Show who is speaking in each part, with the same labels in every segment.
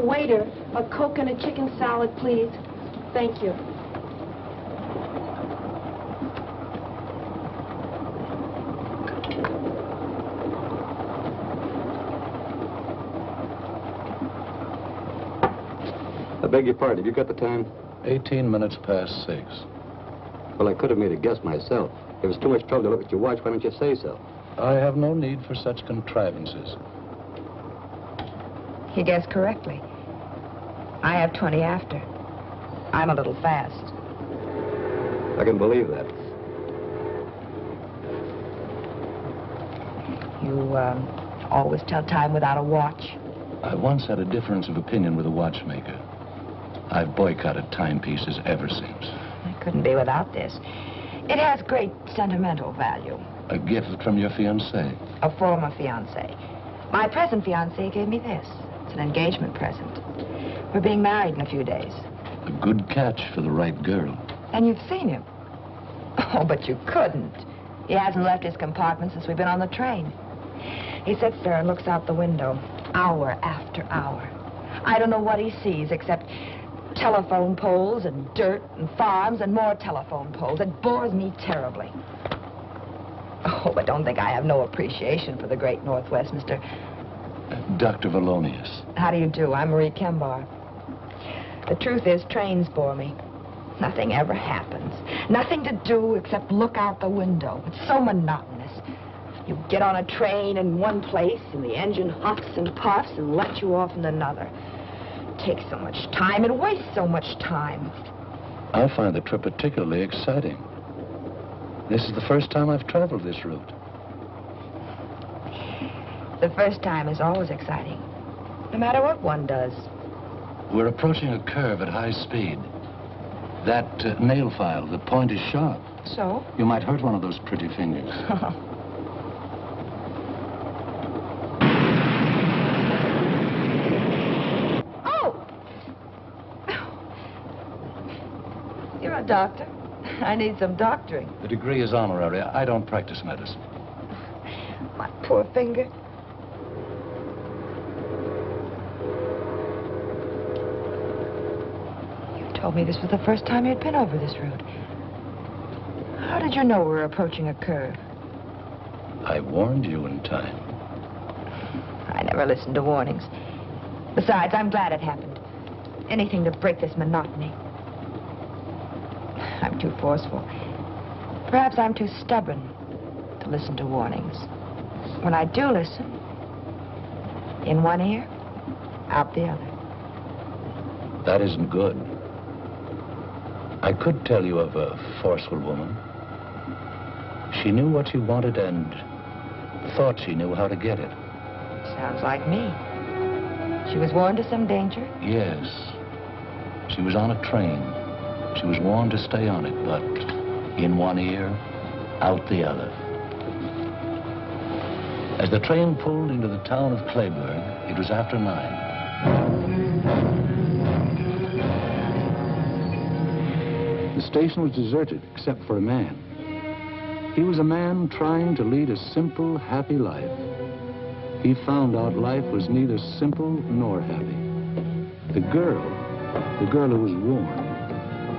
Speaker 1: waiter, a Coke and a chicken salad, please. Thank you.
Speaker 2: I beg your pardon, have you got the time?
Speaker 3: 18 minutes past 6.
Speaker 2: Well, I could have made a guess myself. If it's too much trouble to look at your watch, why don't you say so?
Speaker 3: I have no need for such contrivances.
Speaker 4: He guessed correctly. I have 20 after. I'm a little fast.
Speaker 2: I can believe that.
Speaker 4: You, always tell time without a watch?
Speaker 3: I once had a difference of opinion with a watchmaker. I've boycotted timepieces ever since.
Speaker 4: I couldn't be without this. It has great sentimental value.
Speaker 3: A gift from your fiancé?
Speaker 4: A former fiancé. My present fiancé gave me this. It's an engagement present. We're being married in a few days.
Speaker 3: A good catch for the right girl.
Speaker 4: And you've seen him. Oh, but you couldn't. He hasn't left his compartment since we've been on the train. He sits there and looks out the window, hour after hour. I don't know what he sees except telephone poles and dirt and farms and more telephone poles. It bores me terribly. Oh, but don't think I have no appreciation for the great Northwest, Mr.
Speaker 3: Dr. Valonius.
Speaker 4: How do you do? I'm Marie Kembar. The truth is, trains bore me. Nothing ever happens. Nothing to do except look out the window. It's so monotonous. You get on a train in one place, and the engine huffs and puffs and lets you off in another. It takes so much time. It wastes so much time.
Speaker 3: I find the trip particularly exciting. This is the first time I've traveled this route.
Speaker 4: The first time is always exciting, no matter what one does.
Speaker 3: We're approaching a curve at high speed. That nail file, the point is sharp.
Speaker 4: So?
Speaker 3: You might hurt one of those pretty fingers.
Speaker 4: Oh! You're a doctor. I need some doctoring.
Speaker 3: The degree is honorary. I don't practice medicine.
Speaker 4: My poor finger. Told me this was the first time you'd been over this route. How did you know we were approaching a curve?
Speaker 3: I warned you in time.
Speaker 4: I never listened to warnings. Besides, I'm glad it happened. Anything to break this monotony. I'm too forceful. Perhaps I'm too stubborn to listen to warnings. When I do listen, in one ear, out the other.
Speaker 3: That isn't good. I could tell you of a forceful woman. She knew what she wanted and thought she knew how to get it.
Speaker 4: Sounds like me. She was warned of some danger?
Speaker 3: Yes. She was on a train. She was warned to stay on it, but in one ear, out the other. As the train pulled into the town of Clayburgh, it was after 9. The station was deserted, except for a man. He was a man trying to lead a simple, happy life. He found out life was neither simple nor happy. The girl who was warned,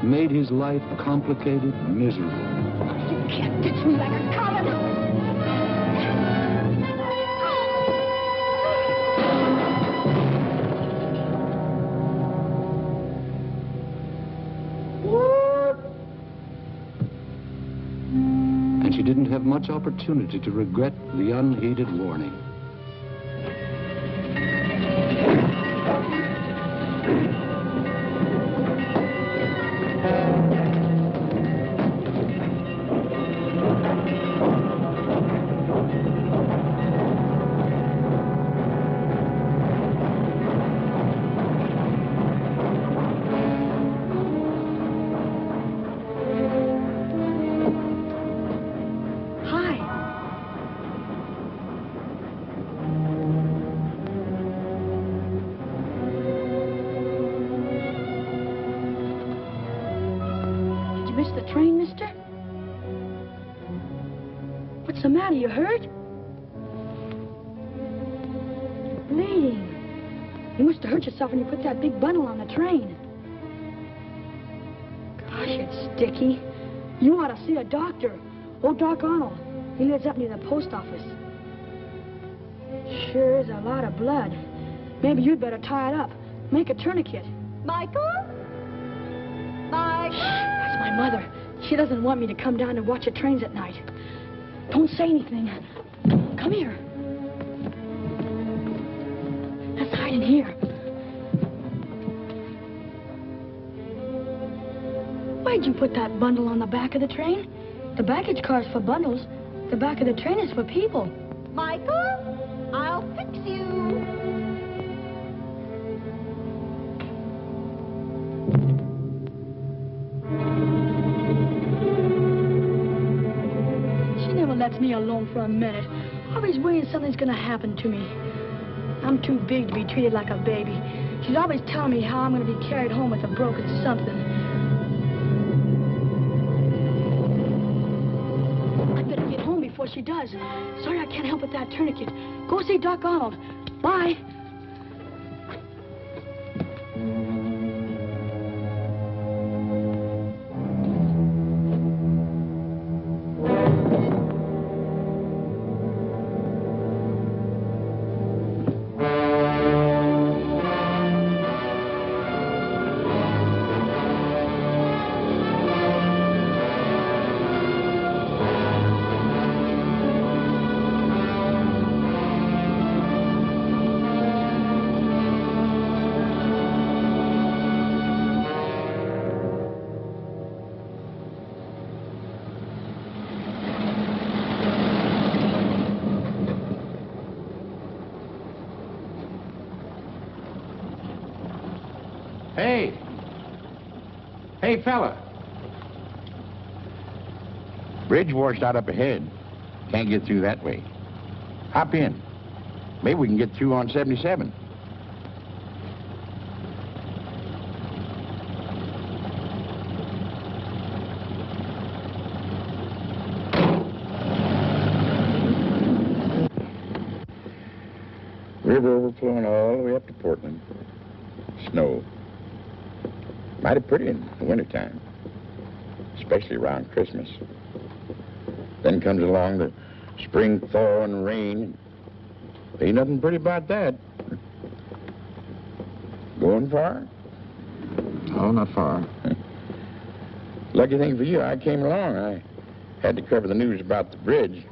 Speaker 3: made his life complicated, miserable.
Speaker 1: You can't ditch me like a common.
Speaker 3: And she didn't have much opportunity to regret the unheeded warning.
Speaker 1: What's the matter? You hurt? You're bleeding.
Speaker 5: You must have hurt yourself when you put that big bundle on the train. Gosh, it's sticky. You ought to see a doctor. Old Doc Arnold. He lives up near the post office. Sure is a lot of blood. Maybe you'd better tie it up. Make a tourniquet.
Speaker 6: Michael? Michael?
Speaker 5: That's my mother. She doesn't want me to come down and watch the trains at night. Don't say anything. Come here. Let's hide in here. Why'd you put that bundle on the back of the train? The baggage car's for bundles. The back of the train is for people.
Speaker 6: Michael, I'll fix you.
Speaker 5: She never lets me alone for a minute. Always worrying something's gonna happen to me. I'm too big to be treated like a baby. She's always telling me how I'm gonna be carried home with a broken something. I better get home before she does. Sorry I can't help with that tourniquet. Go see Doc Arnold. Bye.
Speaker 7: Hey, fella. Bridge washed out up ahead. Can't get through that way. Hop in. Maybe we can get through on 77. River overflowing all the way up to Portland. Snow. Mighty pretty in the wintertime, especially around Christmas. Then comes along the spring thaw and rain. Ain't nothing pretty about that. Going far? Oh, not far. Lucky thing for you, I came along. I had to cover the news about the bridge.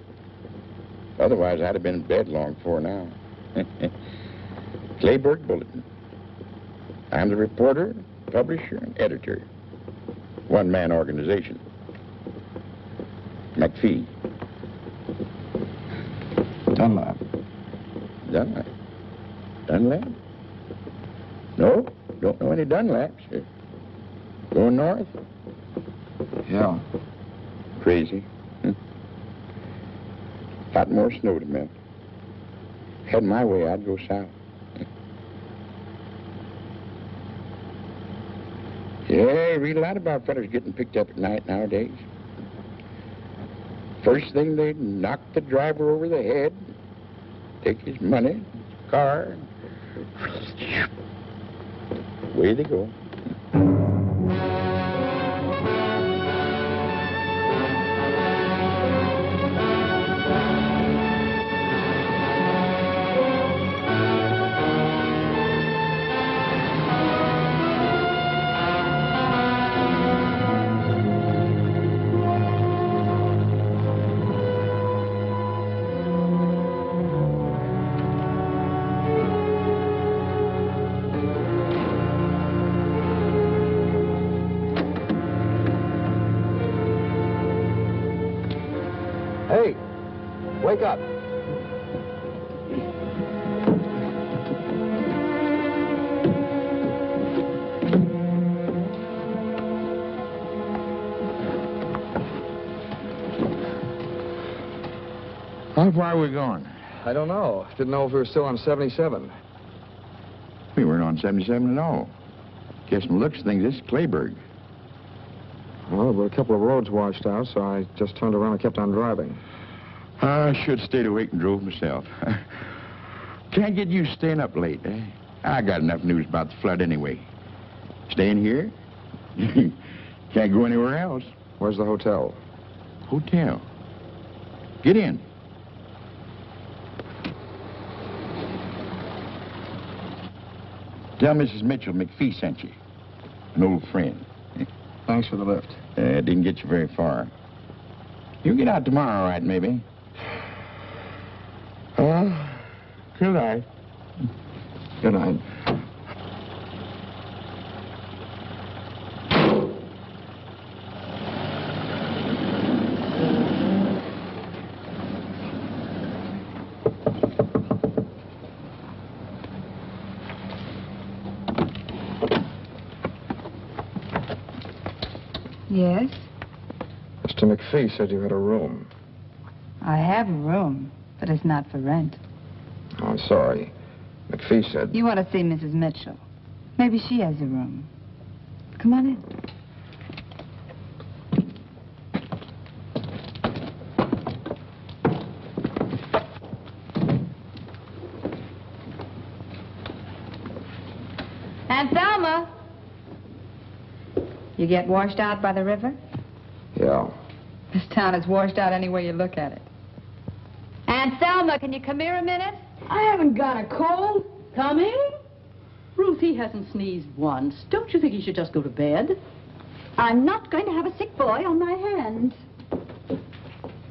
Speaker 7: Otherwise, I'd have been in bed long before now. Clayburg Bulletin. I'm the reporter, publisher, and editor. One-man organization. McPhee. Dunlap. Dunlap? Dunlap? No, don't know any Dunlaps. Going north? Yeah. Crazy. Lot more snow to melt. Had my way, I'd go south. Yeah, you read a lot about fellas getting picked up at night nowadays. First thing, they knock the driver over the head, take his money, his car, away they go.
Speaker 2: Hey, wake up.
Speaker 7: How far are we going?
Speaker 8: I don't know. Didn't know if we were still on 77.
Speaker 7: We weren't on 77 at all. Guess from the looks of things, this is Clayburg.
Speaker 8: Well, there were a couple of roads washed out, so I just turned around and kept on driving.
Speaker 7: I should have stayed awake and drove myself. Can't get used to staying up late, eh? I got enough news about the flood anyway. Staying here? Can't go anywhere else.
Speaker 8: Where's the hotel?
Speaker 7: Hotel. Get in. Tell Mrs. Mitchell McPhee sent you. An old friend.
Speaker 8: Thanks for the lift.
Speaker 7: Didn't get you very far. You'll get out tomorrow, all right, maybe? Good night.
Speaker 8: Good night.
Speaker 4: Yes?
Speaker 8: Mr. McPhee said you had a room.
Speaker 4: I have a room, but it's not for rent.
Speaker 8: Oh, I'm sorry. McPhee said...
Speaker 4: You want to see Mrs. Mitchell. Maybe she has a room. Come on in. Aunt Thelma! You get washed out by the river?
Speaker 8: Yeah.
Speaker 4: This town is washed out any way you look at it. Aunt Thelma, can you come here a minute?
Speaker 9: I haven't got a cold. Coming? Ruth, he hasn't sneezed once. Don't you think he should just go to bed?
Speaker 6: I'm not going to have a sick boy on my hands.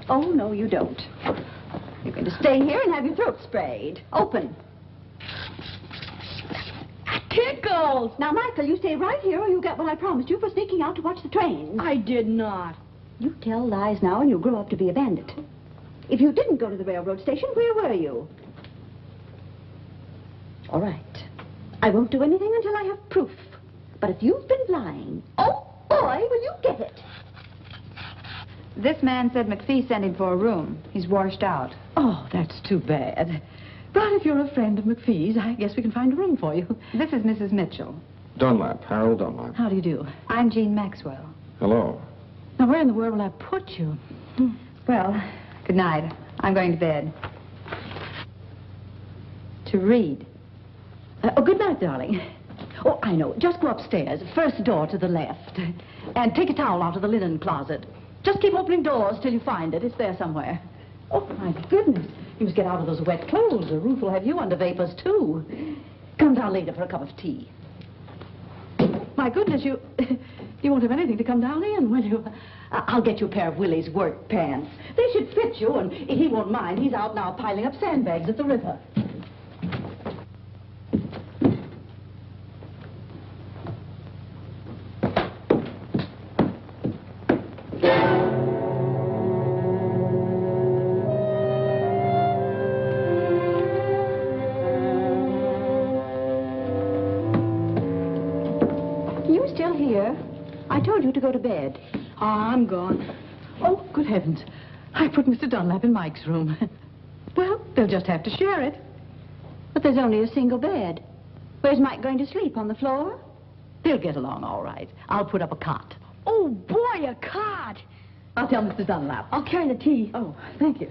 Speaker 6: Oh, no, you don't. You're going to stay here and have your throat sprayed. Open.
Speaker 9: Tickles!
Speaker 6: Now, Michael, you stay right here or you'll get what I promised you for sneaking out to watch the trains.
Speaker 9: I did not.
Speaker 6: You tell lies now and you'll grow up to be a bandit. If you didn't go to the railroad station, where were you? All right. I won't do anything until I have proof. But if you've been lying, oh, boy, will you get it.
Speaker 4: This man said McPhee sent him for a room. He's washed out.
Speaker 9: Oh, that's too bad. But if you're a friend of McPhee's, I guess we can find a room for you.
Speaker 4: This is Mrs. Mitchell.
Speaker 8: Dunlap, Harold Dunlap.
Speaker 9: How do you do?
Speaker 4: I'm Jean Maxwell.
Speaker 8: Hello.
Speaker 9: Now, where in the world will I put you?
Speaker 4: Well, good night. I'm going to bed. To read.
Speaker 9: Oh, good night, darling. Oh, I know. Just go upstairs, first door to the left. And take a towel out of the linen closet. Just keep opening doors till you find it. It's there somewhere. Oh, my goodness. You must get out of those wet clothes. The roof will have you under vapors, too. Come down later for a cup of tea. My goodness, you won't have anything to come down in, will you? I'll get you a pair of Willie's work pants. They should fit you, and he won't mind. He's out now piling up sandbags at the river.
Speaker 6: I told you to go to bed.
Speaker 9: Oh, I'm gone. Oh, good heavens. I put Mr. Dunlap in Mike's room. Well, they'll just have to share it.
Speaker 6: But there's only a single bed. Where's Mike going to sleep, on the floor?
Speaker 9: They'll get along all right. I'll put up a cot.
Speaker 5: Oh, boy, a cot.
Speaker 9: I'll tell Mr. Dunlap.
Speaker 5: I'll carry the tea.
Speaker 9: Oh, thank you.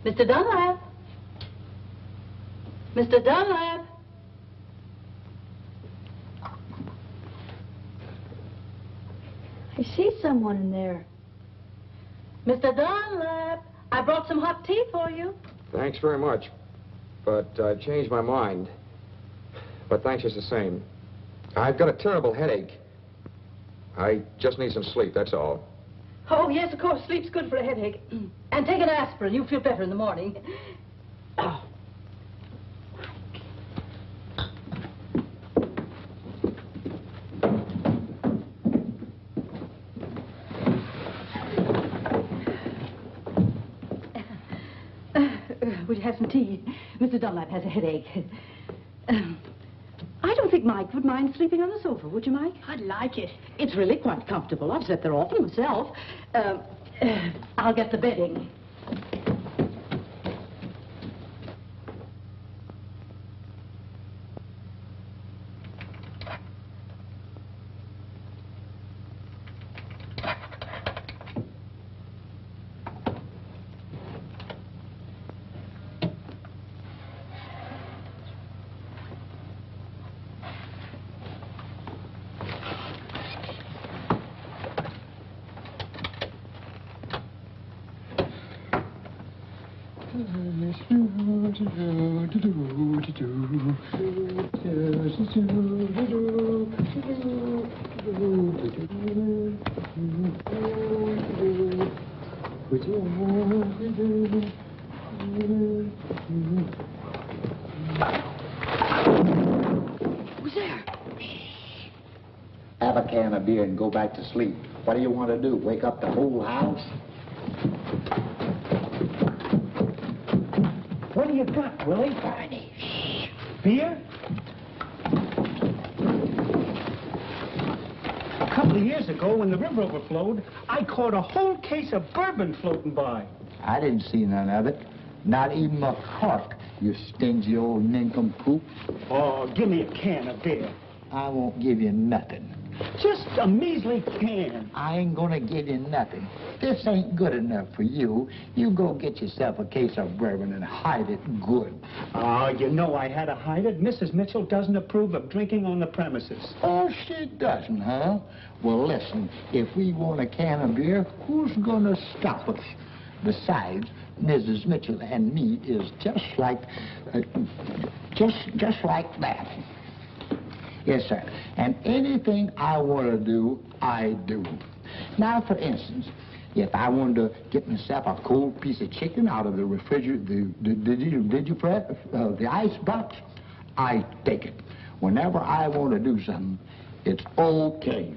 Speaker 9: Mr. Dunlap? Mr. Dunlap?
Speaker 5: I see someone in there.
Speaker 9: Mr. Dunlap, I brought some hot tea for you.
Speaker 8: Thanks very much. But I've changed my mind. But thanks just the same. I've got a terrible headache. I just need some sleep, that's all.
Speaker 9: Oh, yes, of course. Sleep's good for a headache. And take an aspirin. You'll feel better in the morning. Oh. Would you have some tea? Mr. Dunlap has a headache. I don't think Mike would mind sleeping on the sofa, would you, Mike?
Speaker 5: I'd like it.
Speaker 9: It's really quite comfortable. I've slept there often myself. I'll get the bedding.
Speaker 5: Who's there?
Speaker 10: Have a can of beer and go back to sleep. What do you want to do? Wake up the whole house? What do you got, Willie? Barney. Shh. Beer?
Speaker 11: A couple of years ago, when the river overflowed, I caught a whole case of bourbon floating by.
Speaker 10: I didn't see none of it. Not even a cork, you stingy old nincompoop.
Speaker 11: Oh, give me a can of beer.
Speaker 10: I won't give you nothing.
Speaker 11: Just a measly can.
Speaker 10: I ain't gonna give you nothing. This ain't good enough for you. You go get yourself a case of bourbon and hide it good.
Speaker 11: Oh, you know I had to hide it. Mrs. Mitchell doesn't approve of drinking on the premises.
Speaker 10: Oh, she doesn't, huh? Well, listen, if we want a can of beer, who's gonna stop us? Besides, Mrs. Mitchell and me is just like, just like that. Yes, sir. And anything I want to do, I do. Now, for instance, if I wanted to get myself a cold piece of chicken out of the refrigerator, the ice box, I take it. Whenever I want to do something, it's okay.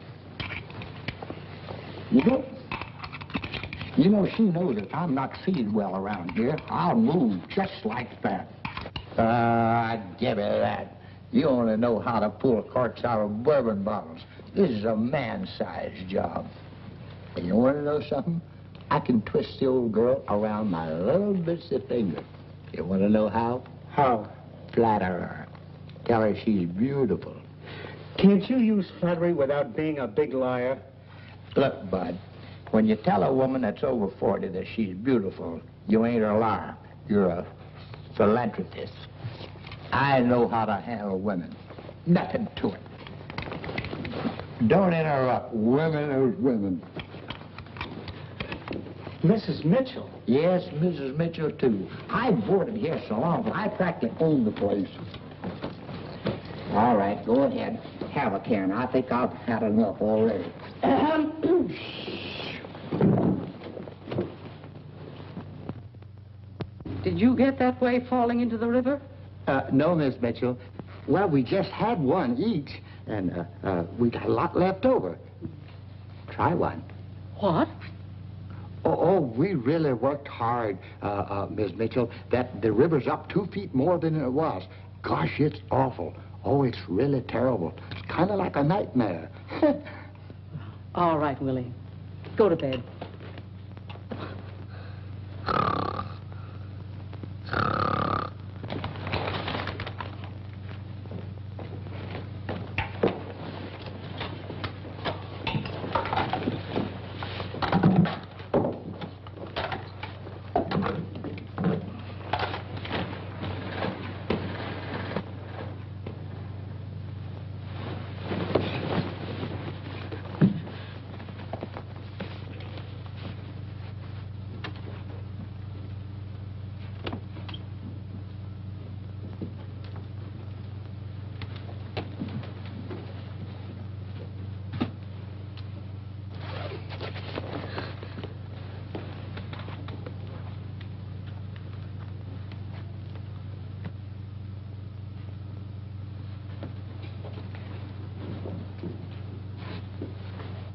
Speaker 10: You know, she knows if I'm not treated well around here, I'll move just like that. Give it that. You only know how to pull corks out of bourbon bottles. This is a man-sized job. And you want to know something? I can twist the old girl around my little bitsy finger. You want to know how?
Speaker 11: How?
Speaker 10: Flatter her. Tell her she's beautiful.
Speaker 11: Can't you use flattery without being a big liar?
Speaker 10: Look, Bud, when you tell a woman that's over 40 that she's beautiful, you ain't a liar. You're a philanthropist. I know how to handle women. Nothing to it. Don't interrupt. Women are women.
Speaker 11: Mrs. Mitchell?
Speaker 10: Yes, Mrs. Mitchell, too. I've boarded here so long, but I practically own the place. All right, go ahead. Have a can. I think I've had enough already.
Speaker 9: Did you get that way falling into the river?
Speaker 10: No, Miss Mitchell. Well, we just had one each, and we got a lot left over. Try one.
Speaker 9: What?
Speaker 10: Oh, we really worked hard, Miss Mitchell. That the river's up 2 feet more than it was. Gosh, it's awful. Oh, it's really terrible. It's kind of like a nightmare.
Speaker 9: All right, Willie. Go to bed.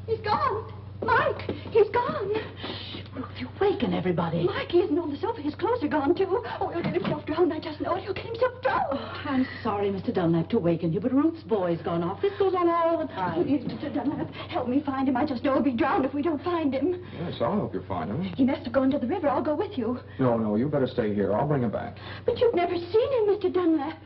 Speaker 6: He's gone. Mike, he's gone.
Speaker 9: Ruth, you waken everybody.
Speaker 6: Mike, he isn't on the sofa. His clothes are gone, too. Oh, he'll get himself drowned. I just know it. He'll get himself drowned.
Speaker 9: Oh, I'm sorry, Mr. Dunlap, to waken you, but Ruth's boy's gone off. This goes on all the time.
Speaker 6: Please, Mr. Dunlap, help me find him. I just know he'll be drowned if we don't find him.
Speaker 8: Yes, I'll help you find him.
Speaker 6: He must have gone to the river. I'll go with you.
Speaker 8: No, you better stay here. I'll bring him back.
Speaker 6: But you've never seen him, Mr. Dunlap.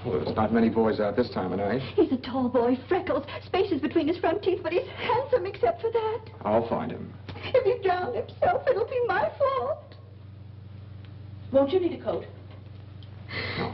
Speaker 8: Well, there's not many boys out this time of night.
Speaker 6: He's a tall boy, freckles, spaces between his front teeth, but he's handsome except for that.
Speaker 8: I'll find him.
Speaker 6: If he drowned himself, it'll be my fault.
Speaker 9: Won't you need a coat?
Speaker 8: No.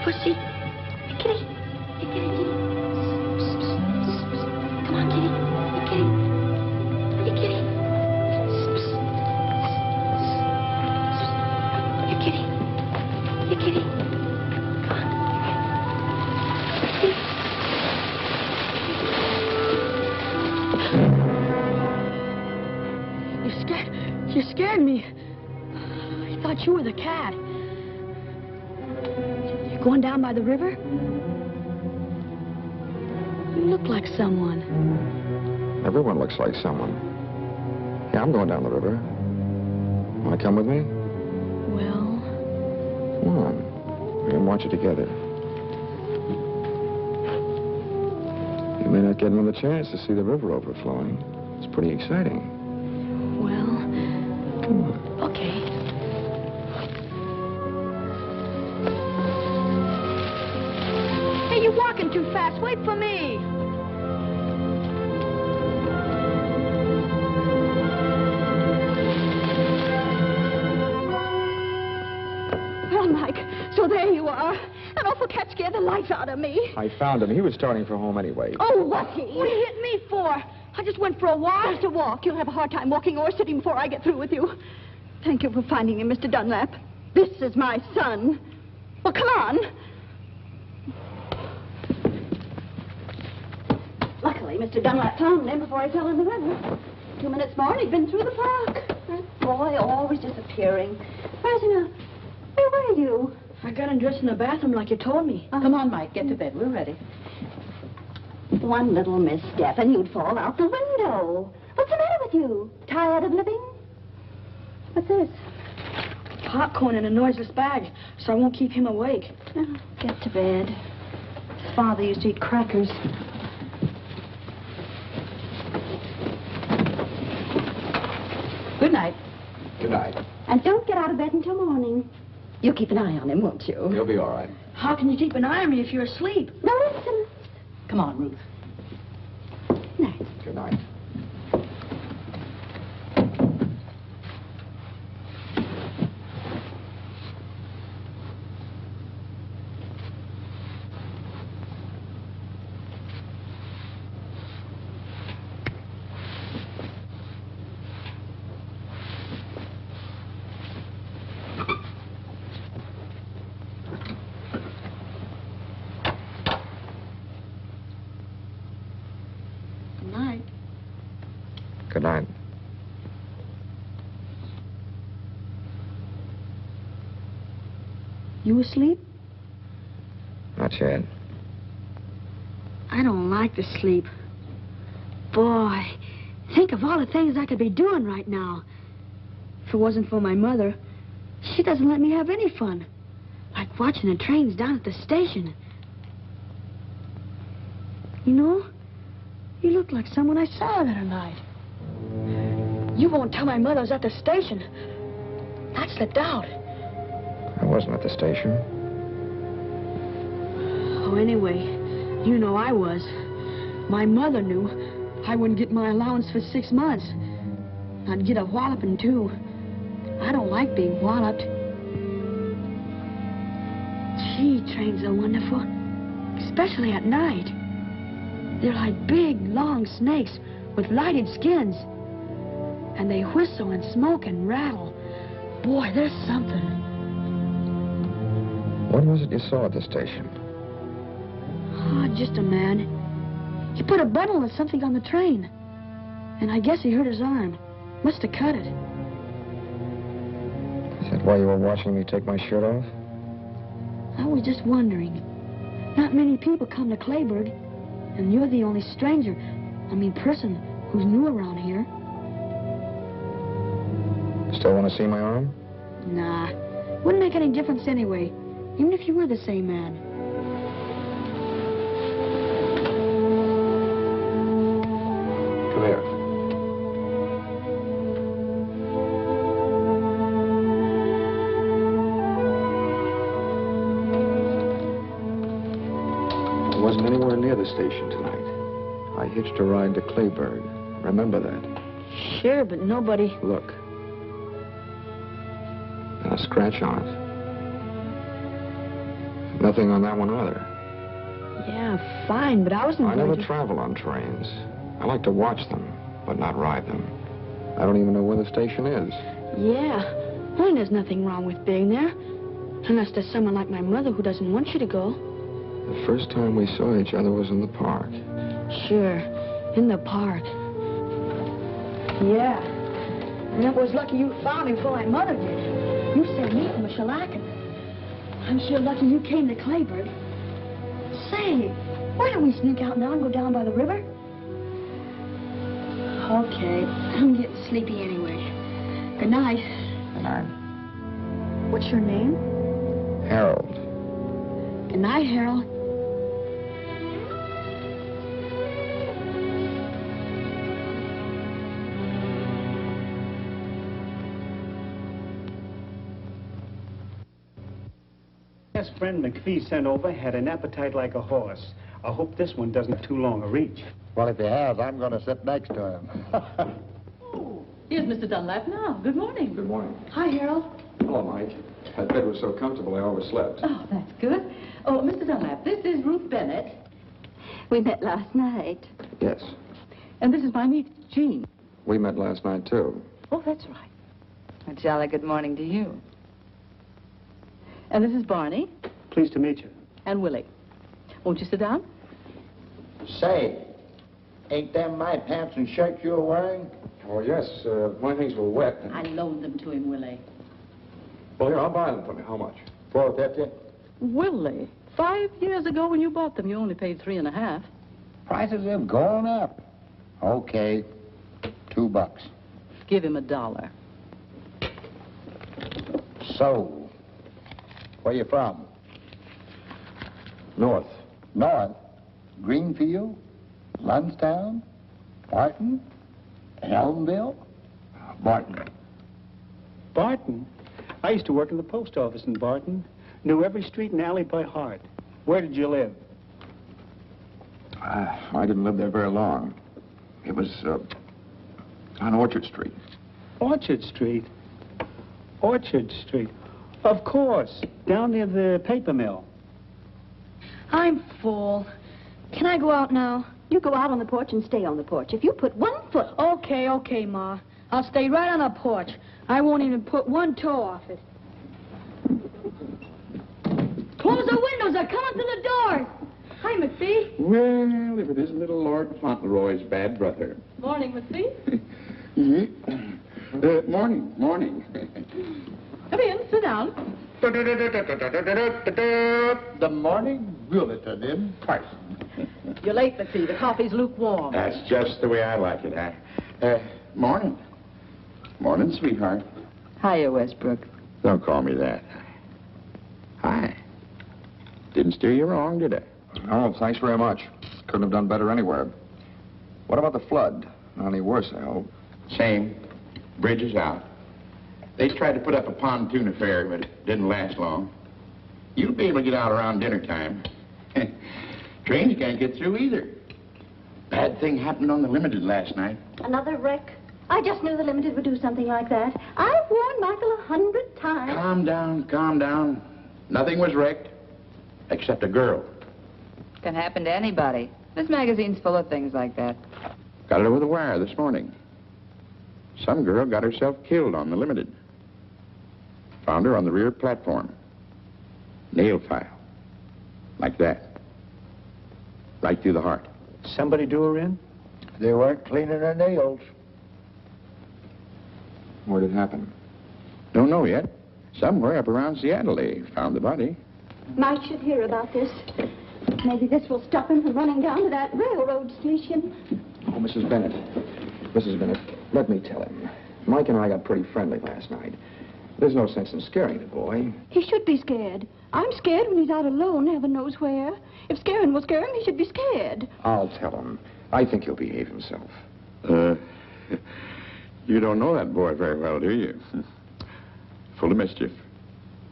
Speaker 5: pussy. Hey, kitty. Hey, kitty, kitty. Psst, psst, psst, psst. Come on, kitty. Hey, kitty. Hey, kitty. Psst, psst, psst, psst. Hey, kitty. Hey, kitty. Come on. You scared me. I thought you were the cat. You going down by the river? You look like someone.
Speaker 8: Everyone looks like someone. Yeah, I'm going down the river. Want to come with me?
Speaker 5: Well...
Speaker 8: Come on. We can watch it together. You may not get another chance to see the river overflowing. It's pretty exciting.
Speaker 5: Well... Okay. Hey, you're walking too fast. Wait for me.
Speaker 6: Well, Mike, so there you are. That awful cat scared the life out of me.
Speaker 8: I found him. He was starting for home anyway.
Speaker 6: Oh, was he?
Speaker 5: What you hit me for? I just went for a walk.
Speaker 6: Just a walk. You'll have a hard time walking or sitting before I get through with you. Thank you for finding him, Mr. Dunlap. This is my son. Well, come on. Luckily, Mr. Dunlap found him before he fell in the river. 2 minutes more and he'd been through the park. That boy always disappearing. Where's he now? Where were you?
Speaker 5: I got undressed in the bathroom like you told me.
Speaker 9: Come on, Mike, get to bed. We're ready.
Speaker 6: One little misstep and you'd fall out the window. What's the matter with you? Tired of living? What's this?
Speaker 5: Popcorn in a noiseless bag, so I won't keep him awake.
Speaker 6: Oh, get to bed. His father used to eat crackers.
Speaker 9: Good night.
Speaker 8: Good night.
Speaker 6: And don't get out of bed until morning. You keep an eye on him, won't you?
Speaker 8: You'll be all right.
Speaker 5: How can you keep an eye on me if you're asleep?
Speaker 6: Nonsense.
Speaker 9: Come on, Ruth.
Speaker 6: Night.
Speaker 8: Good night. Good night.
Speaker 5: You asleep?
Speaker 8: Not yet.
Speaker 5: I don't like to sleep. Boy, think of all the things I could be doing right now. If it wasn't for my mother, she doesn't let me have any fun. Like watching the trains down at the station. You know, you look like someone I saw the other night. You won't tell my mother I was at the station. That slipped out.
Speaker 8: I wasn't at the station.
Speaker 5: Oh, anyway, you know I was. My mother knew I wouldn't get my allowance for 6 months. I'd get a walloping, too. I don't like being walloped. Gee, trains are wonderful. Especially at night. They're like big, long snakes with lighted skins. And they whistle and smoke and rattle. Boy, there's something.
Speaker 8: What was it you saw at the station?
Speaker 5: Oh, just a man. He put a bundle of something on the train. And I guess he hurt his arm. Must have cut it.
Speaker 8: Is that why you were watching me take my shirt off?
Speaker 5: I was just wondering. Not many people come to Clayburg. And you're the only stranger, person who's new around here.
Speaker 8: Still want to see my arm?
Speaker 5: Nah. Wouldn't make any difference anyway. Even if you were the same man.
Speaker 8: Come here. I wasn't anywhere near the station tonight. I hitched a ride to Clayburg. Remember that?
Speaker 5: Sure, but nobody...
Speaker 8: Look. And a scratch on it. Nothing on that one either.
Speaker 5: Yeah, fine, but I wasn't
Speaker 8: I
Speaker 5: going
Speaker 8: never
Speaker 5: to...
Speaker 8: travel on trains. I like to watch them, but not ride them. I don't even know where the station is.
Speaker 5: Yeah, well, there's nothing wrong with being there. Unless there's someone like my mother who doesn't want you to go.
Speaker 8: The first time we saw each other was in the park.
Speaker 5: Sure, in the park. Yeah, and it was lucky you found me before my mother did. You saved me from a shellacking. I'm sure lucky you came to Clayburg. Say, why don't we sneak out now and go down by the river? Okay, I'm getting sleepy anyway. Good night.
Speaker 8: Good night.
Speaker 5: What's your name?
Speaker 8: Harold.
Speaker 5: Good night, Harold.
Speaker 11: Best friend McPhee sent over had an appetite like a horse. I hope this one doesn't have too long a reach.
Speaker 10: Well, if he has, I'm going to sit next to him.
Speaker 9: Oh, here's Mr. Dunlap now. Good morning.
Speaker 8: Good morning.
Speaker 5: Hi, Harold.
Speaker 8: Hello, Mike. That bed was so comfortable I overslept.
Speaker 9: Oh, that's good. Oh, Mr. Dunlap, this is Ruth Bennett.
Speaker 6: We met last night.
Speaker 8: Yes.
Speaker 9: And this is my niece, Jean.
Speaker 8: We met last night, too.
Speaker 9: Oh, that's right.
Speaker 4: A jolly good morning to you.
Speaker 9: And this is Barney
Speaker 11: Pleased to meet you.
Speaker 9: and Willie. Won't you sit down?
Speaker 10: Say, ain't them my pants and shirt you're wearing?
Speaker 8: Oh, yes. My things were wet.
Speaker 9: I loaned them to him, Willie.
Speaker 8: Well, here, I'll buy them for me. How much?
Speaker 10: $4.50.
Speaker 9: Willie, 5 years ago when you bought them, you only paid $3.50.
Speaker 10: Prices have gone up. Okay, $2.
Speaker 9: Give him $1.
Speaker 10: So, where you from?
Speaker 8: North.
Speaker 10: North? Greenfield? Lunstown? Barton? Elmville?
Speaker 8: Barton.
Speaker 11: Barton? I used to work in the post office in Barton. Knew every street and alley by heart. Where did you live?
Speaker 8: I didn't live there very long. It was on Orchard Street.
Speaker 11: Orchard Street. Orchard Street. Of course. Down near the paper mill.
Speaker 5: I'm full. Can I go out now?
Speaker 6: You go out on the porch and stay on the porch. If you put 1 foot...
Speaker 5: Okay, Ma. I'll stay right on the porch. I won't even put 1 toe off it. Close the windows. They're coming through the door. Hi, McPhee.
Speaker 7: Well, if it isn't little Lord Fauntleroy's bad brother.
Speaker 5: Morning, McPhee.
Speaker 7: Morning, morning.
Speaker 9: Come in, sit down.
Speaker 10: The morning bulletin in person.
Speaker 9: You're late, McPhee. The coffee's lukewarm.
Speaker 7: That's just the way I like it, huh? Morning. Morning, sweetheart.
Speaker 4: Hiya, Westbrook.
Speaker 7: Don't call me that. Hi. Didn't steer you wrong, did I?
Speaker 8: Oh, thanks very much. Couldn't have done better anywhere. What about the flood? Not any worse, I hope.
Speaker 7: Same. Bridge is out. They tried to put up a pontoon affair, but it didn't last long. You'll be able to get out around dinner time. Trains can't get through either. Bad thing happened on the Limited last night.
Speaker 6: Another wreck? I just knew the Limited would do something like that. I've warned Michael 100 times.
Speaker 7: Calm down, calm down. Nothing was wrecked, except a girl.
Speaker 4: Can happen to anybody. This magazine's full of things like that.
Speaker 7: Got it over the wire this morning. Some girl got herself killed on the Limited. Found her on the rear platform. Nail file. Like that. Right through the heart.
Speaker 11: Somebody do her in?
Speaker 10: They weren't cleaning their nails.
Speaker 8: Where did it happen?
Speaker 7: Don't know yet. Somewhere up around Seattle they found the body.
Speaker 6: Mike should hear about this. Maybe this will stop him from running down to that railroad station.
Speaker 8: Oh, Mrs. Bennett. Mrs. Bennett, let me tell him. Mike and I got pretty friendly last night. There's no sense in scaring the boy.
Speaker 6: He should be scared. I'm scared when he's out alone, heaven knows where. If scaring will scare him, he should be scared.
Speaker 8: I'll tell him. I think he'll behave himself.
Speaker 7: You don't know that boy very well, do you? Full of mischief.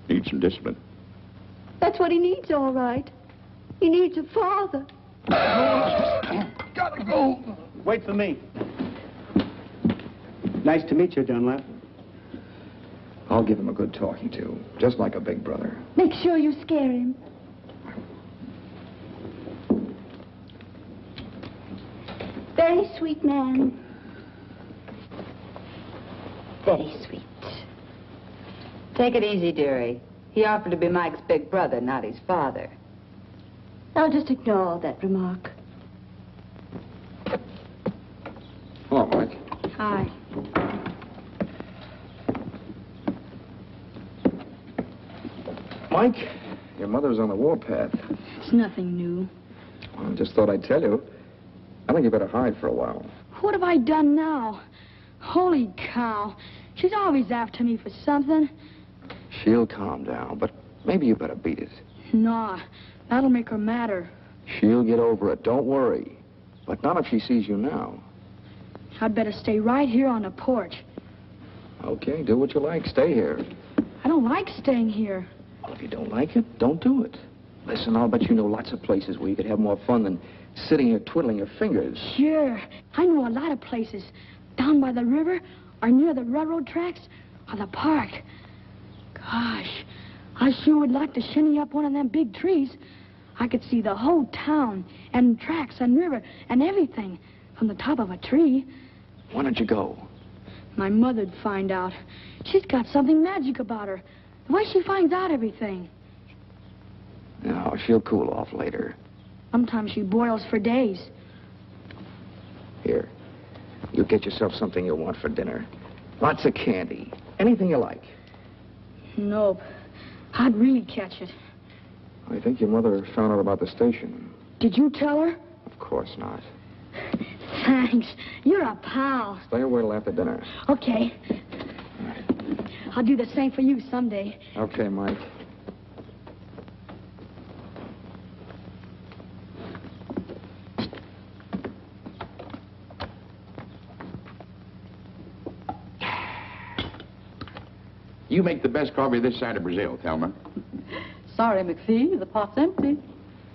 Speaker 7: Needs some discipline.
Speaker 6: That's what he needs, all right. He needs a father.
Speaker 10: Gotta go.
Speaker 11: Wait for me. Nice to meet you, Dunlap.
Speaker 8: I'll give him a good talking to, just like a big brother.
Speaker 6: Make sure you scare him.
Speaker 5: Very sweet man.
Speaker 4: Very sweet. Take it easy, dearie. He offered to be Mike's big brother, not his father.
Speaker 5: I'll just ignore that remark.
Speaker 8: Hello, Mike.
Speaker 5: Hi.
Speaker 8: Mike, your mother's on the warpath.
Speaker 5: It's nothing new.
Speaker 8: Well, I just thought I'd tell you. I think you better hide for a while.
Speaker 5: What have I done now? Holy cow. She's always after me for something.
Speaker 8: She'll calm down, but maybe you better beat it.
Speaker 5: Nah, that'll make her madder.
Speaker 8: She'll get over it, don't worry. But not if she sees you now.
Speaker 5: I'd better stay right here on the porch.
Speaker 8: Okay, do what you like. Stay here.
Speaker 5: I don't like staying here.
Speaker 8: Well, if you don't like it, don't do it. Listen, I'll bet you know lots of places where you could have more fun than sitting here twiddling your fingers.
Speaker 5: Sure. I know a lot of places. Down by the river, or near the railroad tracks, or the park. Gosh, I sure would like to shinny up one of them big trees. I could see the whole town, and tracks, and river, and everything from the top of a tree.
Speaker 8: Why don't you go?
Speaker 5: My mother'd find out. She's got something magic about her. The way she finds out everything.
Speaker 8: No, she'll cool off later.
Speaker 5: Sometimes she boils for days.
Speaker 8: Here, you get yourself something you'll want for dinner. Lots of candy. Anything you like.
Speaker 5: Nope. I'd really catch it.
Speaker 8: I think your mother found out about the station.
Speaker 5: Did you tell her?
Speaker 8: Of course not.
Speaker 5: Thanks. You're a pal.
Speaker 8: Stay away till after dinner.
Speaker 5: Okay. I'll do the same for you someday.
Speaker 8: Okay, Mike.
Speaker 7: You make the best coffee this side of Brazil, Thelma.
Speaker 9: Sorry, McPhee, the pot's empty.
Speaker 7: In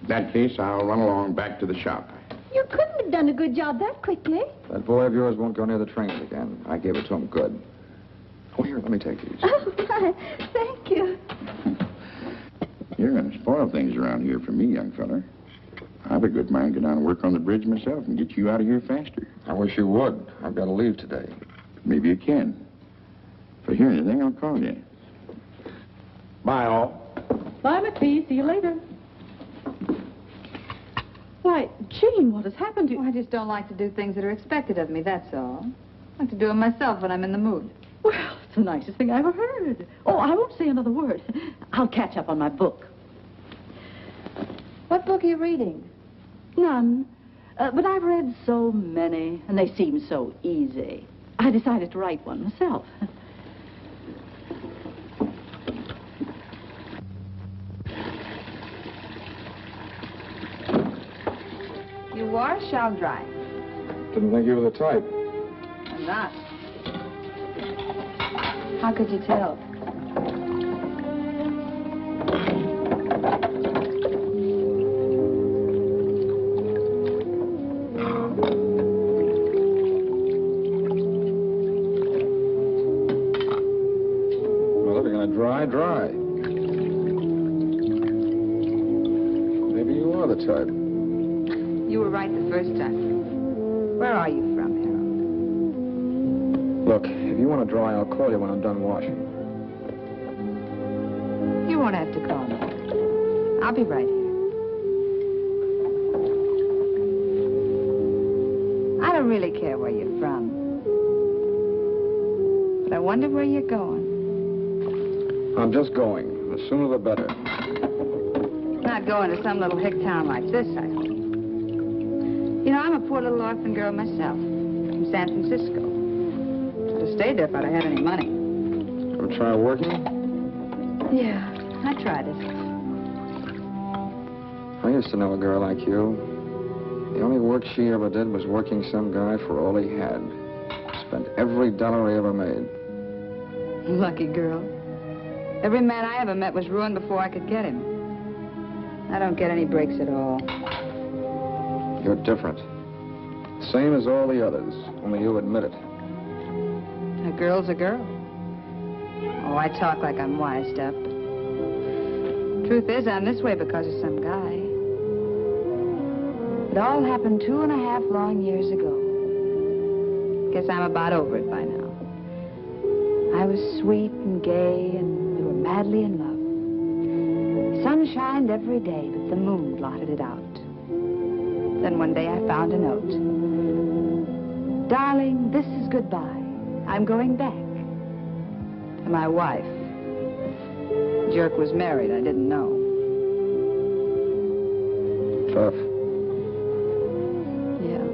Speaker 7: that case, I'll run along back to the shop.
Speaker 6: You couldn't have done a good job that quickly.
Speaker 8: That boy of yours won't go near the trains again. I gave it to him good. Oh, here, let me take these.
Speaker 6: Oh, my. Thank you.
Speaker 7: You're going to spoil things around here for me, young fella. I've a good mind to go down and work on the bridge myself and get you out of here faster.
Speaker 8: I wish you would. I've got to leave today.
Speaker 7: Maybe you can. If I hear anything, I'll call you. Bye, all.
Speaker 9: Bye, McPhee. See you later. Why, Jean, what has happened to you?
Speaker 4: I just don't like to do things that are expected of me, that's all. I like to do them myself when I'm in the mood.
Speaker 9: Well, it's the nicest thing I ever heard. Oh, I won't say another word. I'll catch up on my book.
Speaker 4: What book are you reading?
Speaker 9: None. But I've read so many, and they seem so easy. I decided to write one myself.
Speaker 4: You wash, I'll dry.
Speaker 8: Didn't think you were the type.
Speaker 4: I'm not. How could you tell?
Speaker 8: Well, if you're going to dry, dry. Maybe you are the type.
Speaker 4: You were right the first time. Where are you from, Harold?
Speaker 8: Look, if you want to dry, I'll call you when I'm done washing.
Speaker 4: You won't have to call me. I'll be right here. I don't really care where you're from. But I wonder where you're going.
Speaker 8: I'm just going. The sooner the better.
Speaker 4: Not going to some little hick town like this, I hope. You know, I'm a poor little orphan girl myself, from San Francisco. Should have stayed there if I'd have had any money.
Speaker 8: Ever try working?
Speaker 4: Yeah, I tried it.
Speaker 8: I used to know a girl like you. The only work she ever did was working some guy for all he had. Spent every dollar he ever made.
Speaker 4: Lucky girl. Every man I ever met was ruined before I could get him. I don't get any breaks at all.
Speaker 8: You're different. Same as all the others, only you admit it.
Speaker 4: A girl's a girl. Oh, I talk like I'm wised up. Truth is, I'm this way because of some guy. It all happened 2.5 long years ago. Guess I'm about over it by now. I was sweet and gay, and we were madly in love. The sun shined every day, but the moon blotted it out. Then one day I found a note. Darling, this is goodbye. I'm going back. To my wife. The jerk was married. I didn't know.
Speaker 8: Tough.
Speaker 4: Yeah.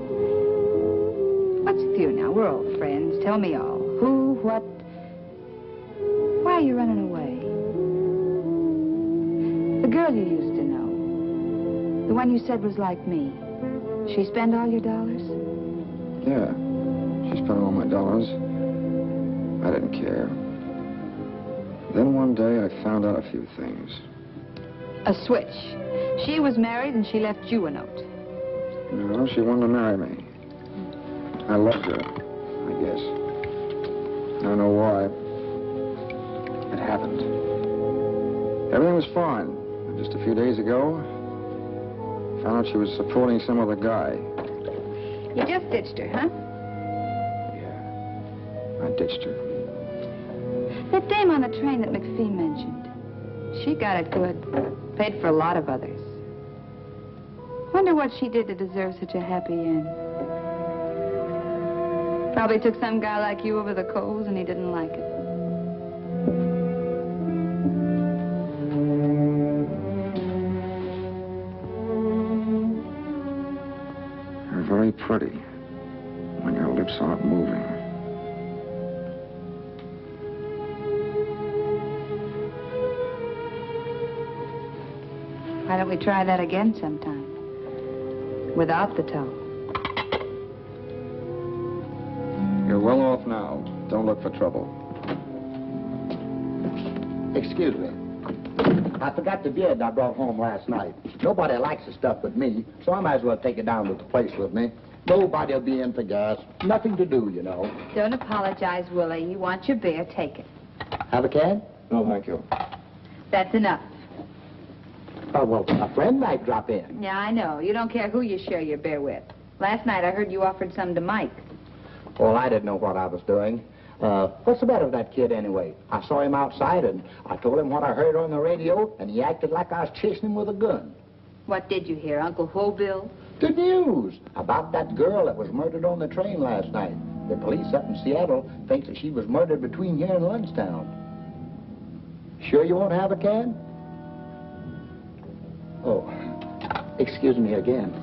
Speaker 4: What's with you now? We're old friends. Tell me all. Who, what? Why are you running away? The girl you used to know. The one you said was like me. She spend all your dollars?
Speaker 8: Yeah. She spent all my dollars. I didn't care. Then one day I found out a few things.
Speaker 4: A switch. She was married and she left you a note.
Speaker 8: No, she wanted to marry me. I loved her, I guess. I don't know why. It happened. Everything was fine. Just a few days ago, I found out she was supporting some other guy.
Speaker 4: You just ditched her, huh?
Speaker 8: Yeah. I ditched her.
Speaker 4: That dame on the train that McPhee mentioned. She got it good. Paid for a lot of others. Wonder what she did to deserve such a happy end. Probably took some guy like you over the coals and he didn't like it.
Speaker 8: You're very pretty when your lips aren't moving.
Speaker 4: Why don't we try that again sometime? Without the toe.
Speaker 8: You're well off now. Don't look for trouble.
Speaker 10: Excuse me. I forgot the beard I brought home last night. Nobody likes the stuff but me, so I might as well take it down to the place with me. Nobody'll be in for gas. Nothing to do, you know.
Speaker 4: Don't apologize, Willie. You want your beer, take it.
Speaker 10: Have a can?
Speaker 8: No, thank you.
Speaker 4: That's enough.
Speaker 10: Oh, well, a friend might drop in.
Speaker 4: Yeah, I know. You don't care who you share your beer with. Last night I heard you offered some to Mike.
Speaker 10: Well, I didn't know what I was doing. What's the matter with that kid, anyway? I saw him outside, and I told him what I heard on the radio, and he acted like I was chasing him with a gun.
Speaker 4: What did you hear, Uncle Hobill?
Speaker 10: The news about that girl that was murdered on the train last night. The police up in Seattle think that she was murdered between here and Lundstown. Sure you won't have a can? Oh, excuse me again.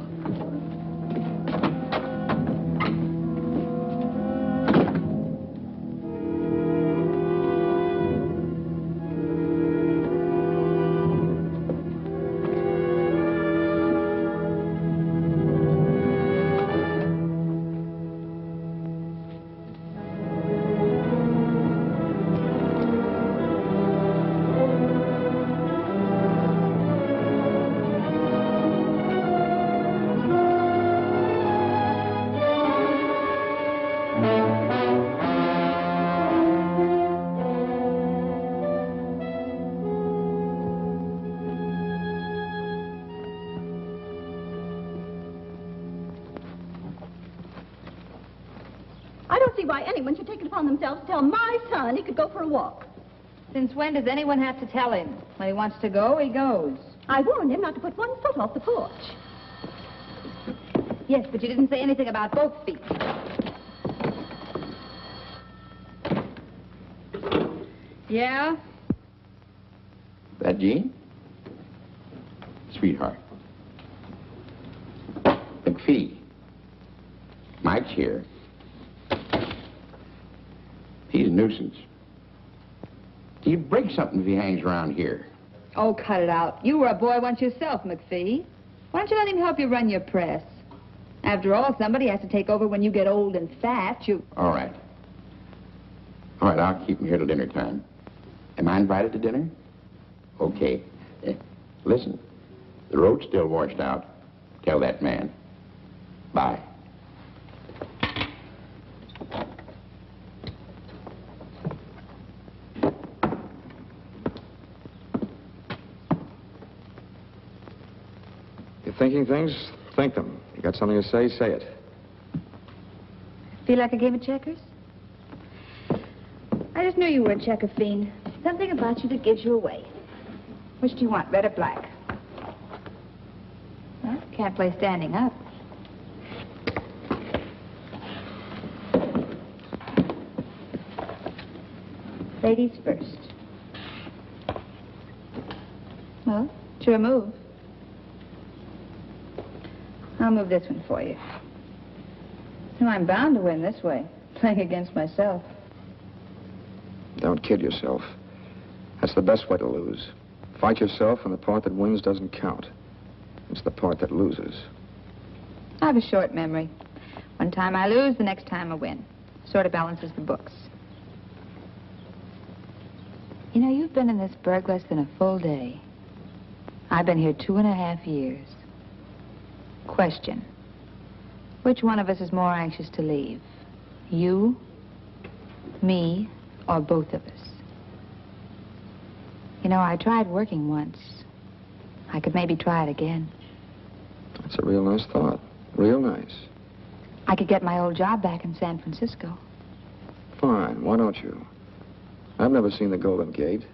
Speaker 6: Why anyone should take it upon themselves to tell my son he could go for a walk.
Speaker 4: Since when does anyone have to tell him? When he wants to go, he goes.
Speaker 6: I warned him not to put one foot off the porch.
Speaker 4: Yes, but you didn't say anything about both feet. Yeah?
Speaker 7: That Jean? Sweetheart. McPhee. Mike's here. He's a nuisance. He'd break something if he hangs around here.
Speaker 4: Oh, cut it out. You were a boy once yourself, McPhee. Why don't you let him help you run your press? After all, somebody has to take over when you get old and fat.
Speaker 7: All right. All right, I'll keep him here till dinner time. Am I invited to dinner? Okay. Listen, the road's still washed out. Tell that man. Bye.
Speaker 8: You're thinking things? Think them. You got something to say, say it.
Speaker 4: Feel like a game of checkers? I just knew you were a checker fiend. Something about you that gives you away. Which do you want, red or black? Well, can't play standing up. Ladies first. Well, it's your move. I'll move this one for you. No, I'm bound to win this way, playing against myself.
Speaker 8: Don't kid yourself. That's the best way to lose. Fight yourself, and the part that wins doesn't count. It's the part that loses.
Speaker 4: I have a short memory. One time I lose, the next time I win. Sort of balances the books. You know, you've been in this burg less than a full day. I've been here 2.5 years. Question. Which one of us is more anxious to leave? You, me, or both of us? You know, I tried working once. I could maybe try it again.
Speaker 8: That's a real nice thought. Real nice.
Speaker 4: I could get my old job back in San Francisco.
Speaker 8: Fine. Why don't you? I've never seen the Golden Gate.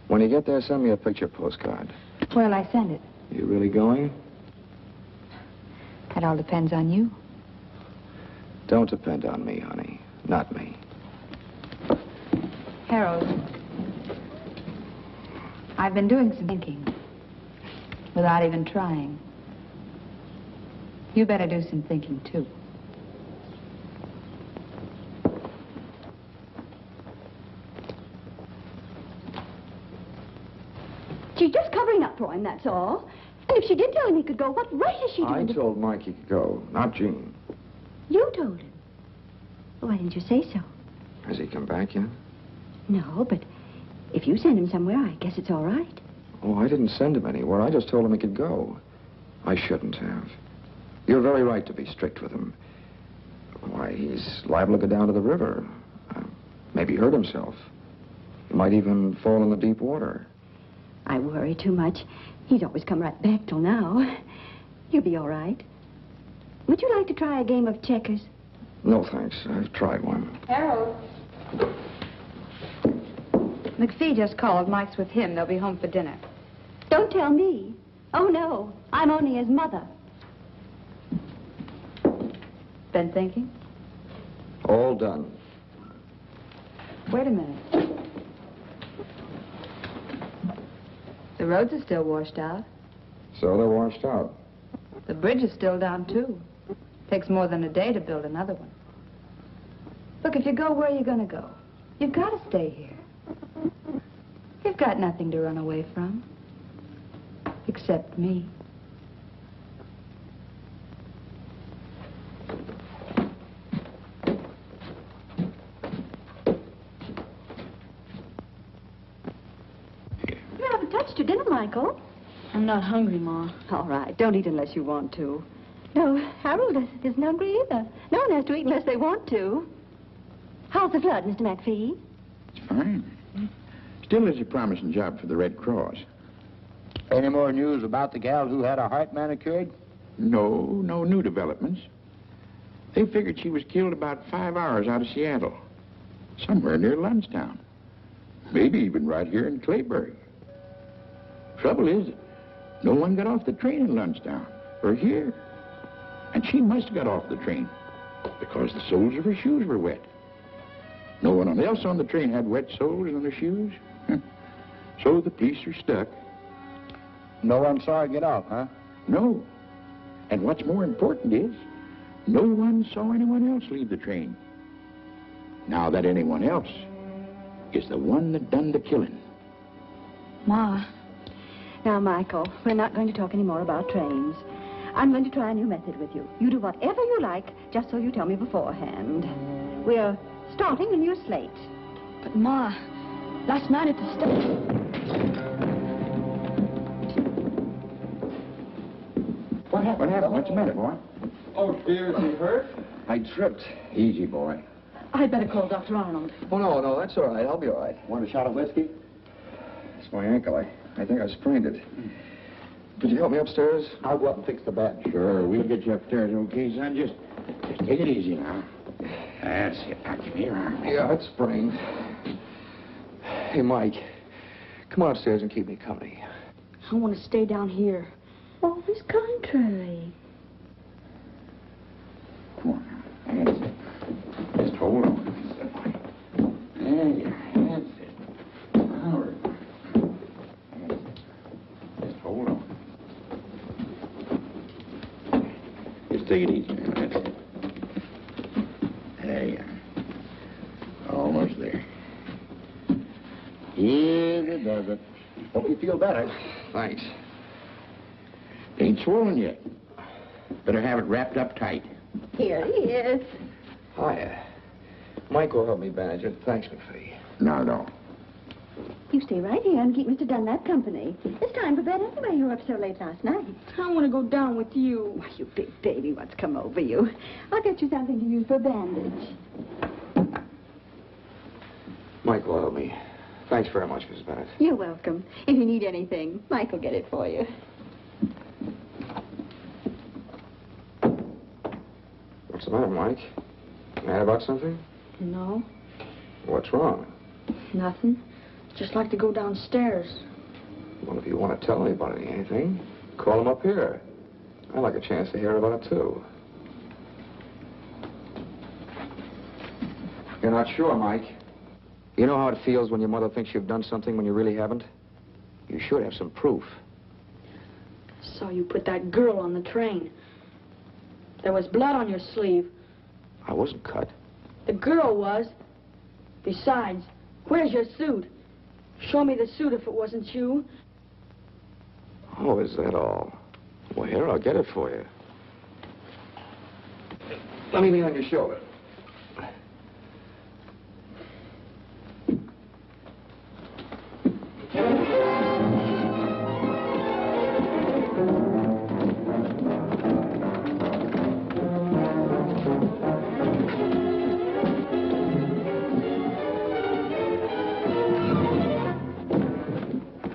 Speaker 8: When you get there, send me a picture postcard.
Speaker 4: Where'll I send it?
Speaker 8: You really going?
Speaker 4: That all depends on you.
Speaker 8: Don't depend on me, honey. Not me.
Speaker 4: Harold, I've been doing some thinking without even trying. You better do some thinking, too.
Speaker 5: She's just covering up for him, that's all. And if she did tell him he could go, what right has she
Speaker 8: I
Speaker 5: to...
Speaker 8: told Mike he could go, not Jean.
Speaker 5: You told him. Why didn't you say so?
Speaker 8: Has he come back yet?
Speaker 5: No, but if you send him somewhere, I guess it's all right.
Speaker 8: Oh, I didn't send him anywhere. I just told him he could go. I shouldn't have. You're very right to be strict with him. Why, he's liable to go down to the river. Maybe hurt himself. He might even fall in the deep water.
Speaker 5: I worry too much. He's always come right back till now. You'll be all right. Would you like to try a game of checkers?
Speaker 8: No, thanks. I've tried one.
Speaker 4: Harold. McPhee just called. Mike's with him. They'll be home for dinner.
Speaker 5: Don't tell me. Oh, no. I'm only his mother.
Speaker 4: Been thinking?
Speaker 8: All done.
Speaker 4: Wait a minute. The roads are still washed out.
Speaker 8: So they're washed out.
Speaker 4: The bridge is still down, too. Takes more than a day to build another one. Look, if you go, where are you going to go? You've got to stay here. You've got nothing to run away from. Except me.
Speaker 5: You haven't touched your dinner, Michael.
Speaker 6: I'm not hungry, Ma.
Speaker 5: All right, don't eat unless you want to. No, Harold isn't hungry either. No one has to eat unless they want to. How's the flood, Mr. McPhee?
Speaker 10: It's fine. Still is a promising job for the Red Cross.
Speaker 12: Any more news about the gal who had her heart manicured?
Speaker 10: No new developments. They figured she was killed about 5 hours out of Seattle. Somewhere near Lundstown. Maybe even right here in Clayburg. Trouble is, no one got off the train in Lundstown, or here. And she must have got off the train, because the soles of her shoes were wet. No one else on the train had wet soles on their shoes. So the police are stuck.
Speaker 12: No one saw her get off, huh?
Speaker 10: No. And what's more important is, no one saw anyone else leave the train. Now that anyone else is the one that done the killing.
Speaker 5: Ma. Now, Michael, we're not going to talk any more about trains. I'm going to try a new method with you. You do whatever you like, just so you tell me beforehand. We're starting a new slate.
Speaker 6: But, Ma, last night at the station...
Speaker 10: What happened? What's the matter, boy?
Speaker 13: Oh, dear, is he hurt?
Speaker 8: I tripped. Easy, boy.
Speaker 6: I'd better call Dr. Arnold.
Speaker 8: Oh, no, that's all right. I'll be all right.
Speaker 12: Want a shot of whiskey?
Speaker 8: It's my ankle. I think I sprained it. Could you help me upstairs?
Speaker 12: I'll go up and fix the bed.
Speaker 10: Sure, we'll get you upstairs, okay, son? Just take it easy now.
Speaker 7: That's it. I can hear him.
Speaker 8: Yeah, it's sprained. Hey, Mike, come on upstairs and keep me company.
Speaker 5: I want to stay down here.
Speaker 6: Always contrary.
Speaker 7: Come on now. That's it. Just hold on. There you are. That's it. All right. That's it. Just hold on. Just take it easy, man. That's it. There you are. Almost there. Easy does it. Hope you feel better.
Speaker 8: Thanks.
Speaker 7: Ain't swollen yet. Better have it wrapped up tight.
Speaker 6: Here he is.
Speaker 8: Hiya. Mike will help me bandage it. Thanks, McPhee.
Speaker 7: Not at all.
Speaker 6: You stay right here and keep Mr. Dunlap company. It's time for bed anyway. You were up so late last night.
Speaker 5: I want to go down with you.
Speaker 6: Why, you big baby, what's come over you? I'll get you something to use for a bandage.
Speaker 8: Mike will help me. Thanks very much, Mrs. Bennett.
Speaker 6: You're welcome. If you need anything, Mike will get it for you.
Speaker 8: What's the matter, Mike? Mad about something?
Speaker 5: No,
Speaker 8: What's wrong?
Speaker 5: nothing. Just like to go downstairs.
Speaker 8: Well, if you want to tell anybody anything, call them up here. I'd like a chance to hear about it, too. You're not sure, Mike? You know how it feels when your mother thinks you've done something when you really haven't? You should have some proof.
Speaker 5: Saw you put that girl on the train. There was blood on your sleeve.
Speaker 8: I wasn't cut.
Speaker 5: The girl was. Besides, where's your suit? Show me the suit if it wasn't you.
Speaker 8: Oh, is that all? Well, here, I'll get it for you. Let me lean on your shoulder.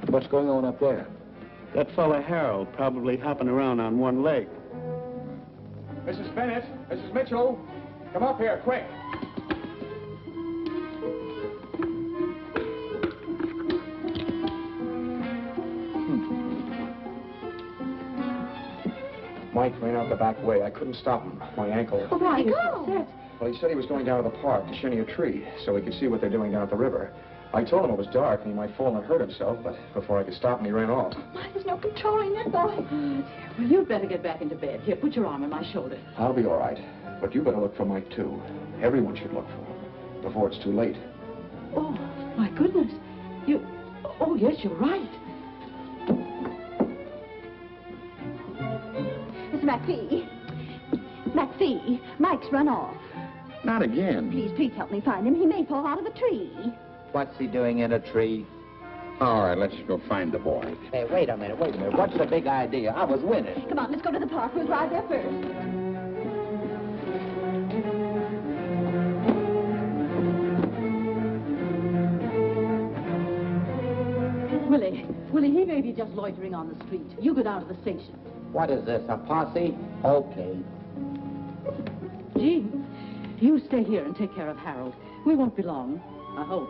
Speaker 12: What's going on up there?
Speaker 11: That fella Harold probably hopping around on one leg.
Speaker 8: Mrs. Bennett, Mrs. Mitchell, come up here, quick. Mike ran out the back way. I couldn't stop him. My ankle.
Speaker 6: Oh, why go?
Speaker 8: Well, he said he was going down to the park to shinny a tree so he could see what they're doing down at the river. I told him it was dark and he might fall and hurt himself, but before I could stop him, he ran off.
Speaker 6: Why, there's no controlling that boy.
Speaker 9: Well, you'd better get back into bed. Here, put your arm on my shoulder.
Speaker 8: I'll be all right. But you better look for Mike, too. Everyone should look for him before it's too late.
Speaker 9: Oh, my goodness. Oh, yes, you're right.
Speaker 6: Mr. McPhee. McPhee, Mike's run off.
Speaker 7: Not again.
Speaker 6: Please help me find him. He may fall out of the tree.
Speaker 12: What's he doing in a tree?
Speaker 7: All right, let's go find the boy.
Speaker 12: Hey, wait a minute. What's the big idea? I was winning.
Speaker 6: Come on, let's go to the park. We'll drive there first.
Speaker 9: Willie, he may be just loitering on the street. You go down to the station.
Speaker 12: What is this, a posse? Okay.
Speaker 9: Jean, you stay here and take care of Harold. We won't be long, I hope.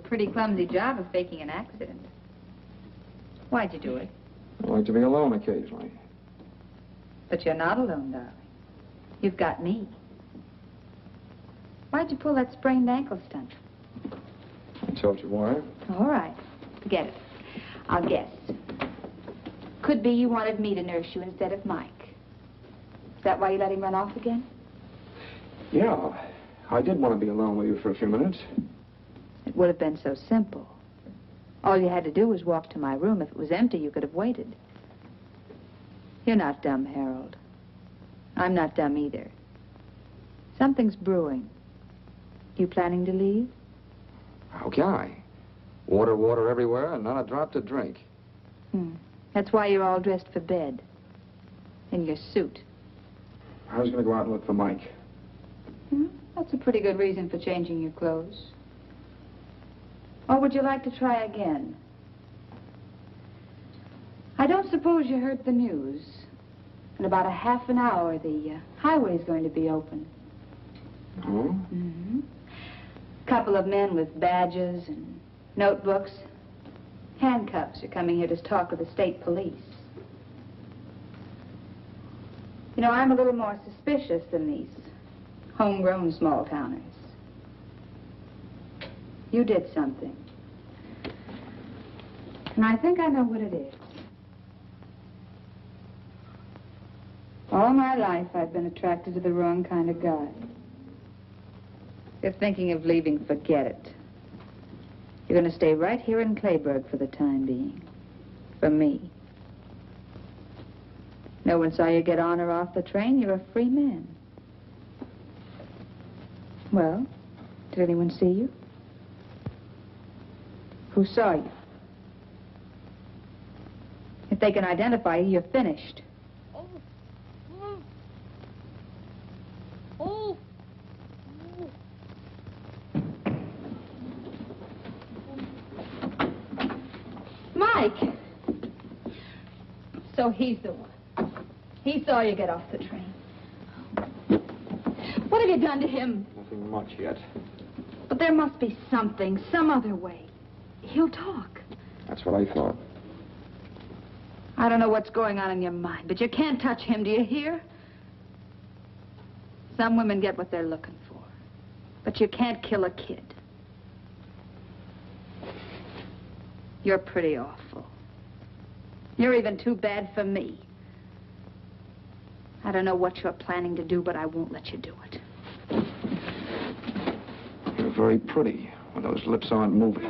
Speaker 4: Pretty clumsy job of faking an accident. Why'd you do it?
Speaker 8: I like to be alone occasionally.
Speaker 4: But you're not alone, darling. You've got me. Why'd you pull that sprained ankle stunt?
Speaker 8: I told you why.
Speaker 4: All right. Forget it. I'll guess. Could be you wanted me to nurse you instead of Mike. Is that why you let him run off again?
Speaker 8: Yeah, I did want to be alone with you for a few minutes.
Speaker 4: It would have been so simple. All you had to do was walk to my room. If it was empty, you could have waited. You're not dumb, Harold. I'm not dumb either. Something's brewing. You planning to leave?
Speaker 8: How can I? Water everywhere and not a drop to drink.
Speaker 4: That's why you're all dressed for bed. In your suit.
Speaker 8: I was going to go out and look for Mike.
Speaker 4: That's a pretty good reason for changing your clothes. Or would you like to try again? I don't suppose you heard the news. In about a half an hour, the highway's going to be open.
Speaker 8: Oh?
Speaker 4: Couple of men with badges and notebooks, handcuffs are coming here to talk with the state police. You know, I'm a little more suspicious than these homegrown small-towners. You did something. And I think I know what it is. All my life, I've been attracted to the wrong kind of guy. If you're thinking of leaving, forget it. You're going to stay right here in Clayburg for the time being. For me. No one saw you get on or off the train. You're a free man. Well, did anyone see you? Who saw you? If they can identify you, you're finished. Mike! So he's the one. He saw you get off the train. What have you done to him?
Speaker 8: Nothing much yet.
Speaker 4: But there must be something, some other way. He'll talk.
Speaker 8: That's what I thought.
Speaker 4: I don't know what's going on in your mind, but you can't touch him, do you hear? Some women get what they're looking for. But you can't kill a kid. You're pretty awful. You're even too bad for me. I don't know what you're planning to do, but I won't let you do it.
Speaker 8: You're very pretty when those lips aren't moving.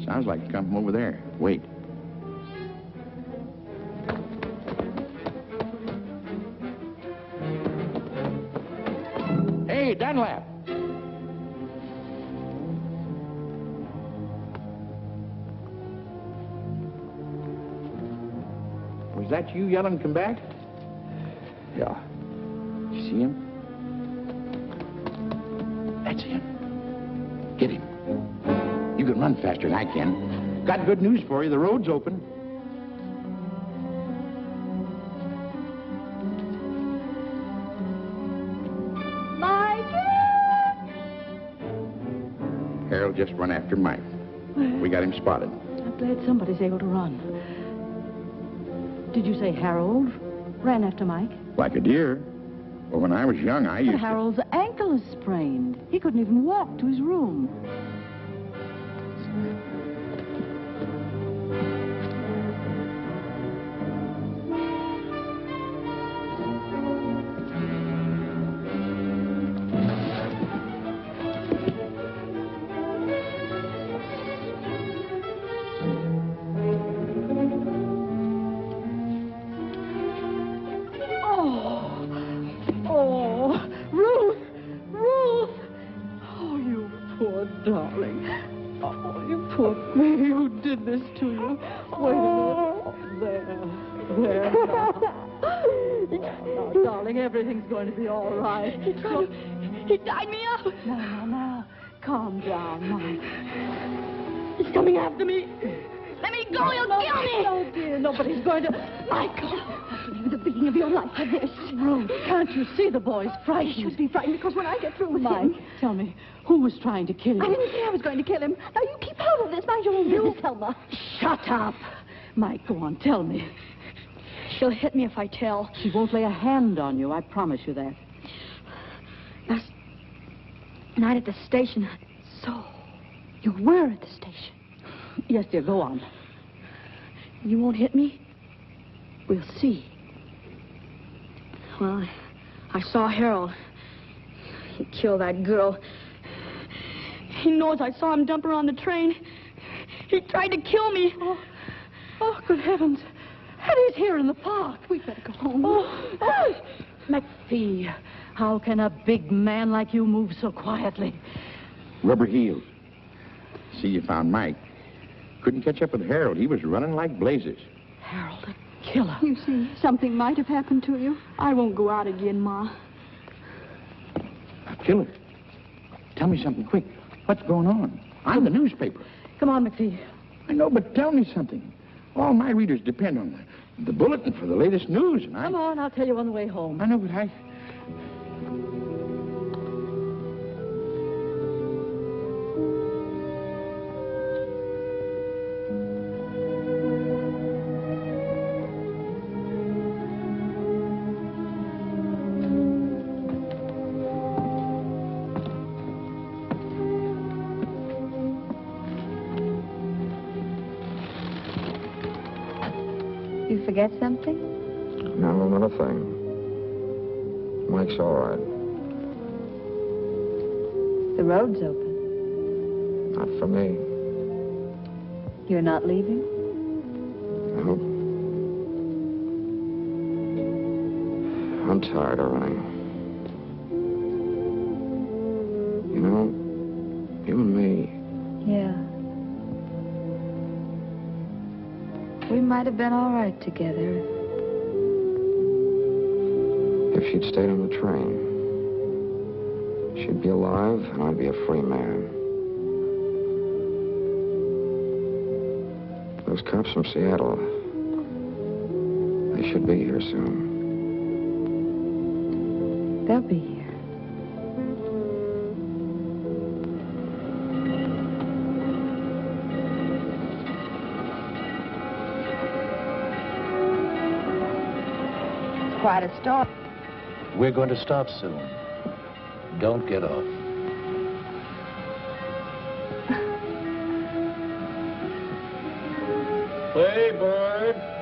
Speaker 7: Sounds like you come from over there. Wait. Hey, Dunlap. Was that you yelling, come back?
Speaker 8: Yeah.
Speaker 7: You see him? That's him. Get him. You can run faster than I can. Got good news for you. The road's open.
Speaker 6: Mikey!
Speaker 7: Harold just run after Mike. We got him spotted.
Speaker 9: I'm glad somebody's able to run. Did you say Harold ran after Mike?
Speaker 7: Like a deer. Well, when I was young, I used
Speaker 9: But Harold's ankle is sprained. He couldn't even walk to his room. Darling. Oh, you poor baby. Who did this to you? Wait a minute. There. Now, darling, everything's going to be all right.
Speaker 5: He tied me up.
Speaker 9: Now. Calm down, Mike.
Speaker 5: He's coming after me. Let me go. He'll kill me.
Speaker 9: Oh, dear. Nobody's going to...
Speaker 5: Michael, I'll give you the beating of your life for this.
Speaker 9: Ruth, can't you see the boy's frightened?
Speaker 5: He should be frightened because when I get through with
Speaker 9: Mike,
Speaker 5: him...
Speaker 9: tell me, who was trying to kill you?
Speaker 5: I didn't say I was going to kill him. Now, you keep out of this. Mind your own business, Selma.
Speaker 9: Shut up. Mike, go on, tell me.
Speaker 5: She'll hit me if I tell.
Speaker 9: She won't lay a hand on you, I promise you that.
Speaker 5: Last night at the station, so you were at the station.
Speaker 9: Yes, dear, go on.
Speaker 5: You won't hit me? We'll see. Well, I saw Harold. He killed that girl. He knows I saw him dump her on the train. He tried to kill me.
Speaker 9: Oh, good heavens. Eddie's here in the park.
Speaker 6: We better go home.
Speaker 9: Oh, McPhee, how can a big man like you move so quietly?
Speaker 7: Rubber heels. See, you found Mike. Couldn't catch up with Harold. He was running like blazes.
Speaker 9: Harold, a killer.
Speaker 6: You see, something might have happened to you.
Speaker 5: I won't go out again, Ma.
Speaker 7: A killer? Tell me something quick. What's going on? I'm the newspaper.
Speaker 9: Come on, McPhee.
Speaker 7: I know, but tell me something. All my readers depend on the bulletin for the latest news, and
Speaker 9: Come on, I'll tell you on the way home.
Speaker 7: I know, but I...
Speaker 4: You forget something?
Speaker 8: No, not a thing. Mike's all right.
Speaker 4: The road's open.
Speaker 8: Not for me.
Speaker 4: You're not leaving?
Speaker 8: No. I'm tired of running. You know, you and me,
Speaker 4: Yeah. We might have been all right together.
Speaker 8: if she'd stayed on the train, she'd be alive and I'd be a free man. Those cops from Seattle, they should be here soon.
Speaker 4: They'll be here. Quite a storm.
Speaker 3: We're going to stop soon. Don't get off.
Speaker 13: Play, bird.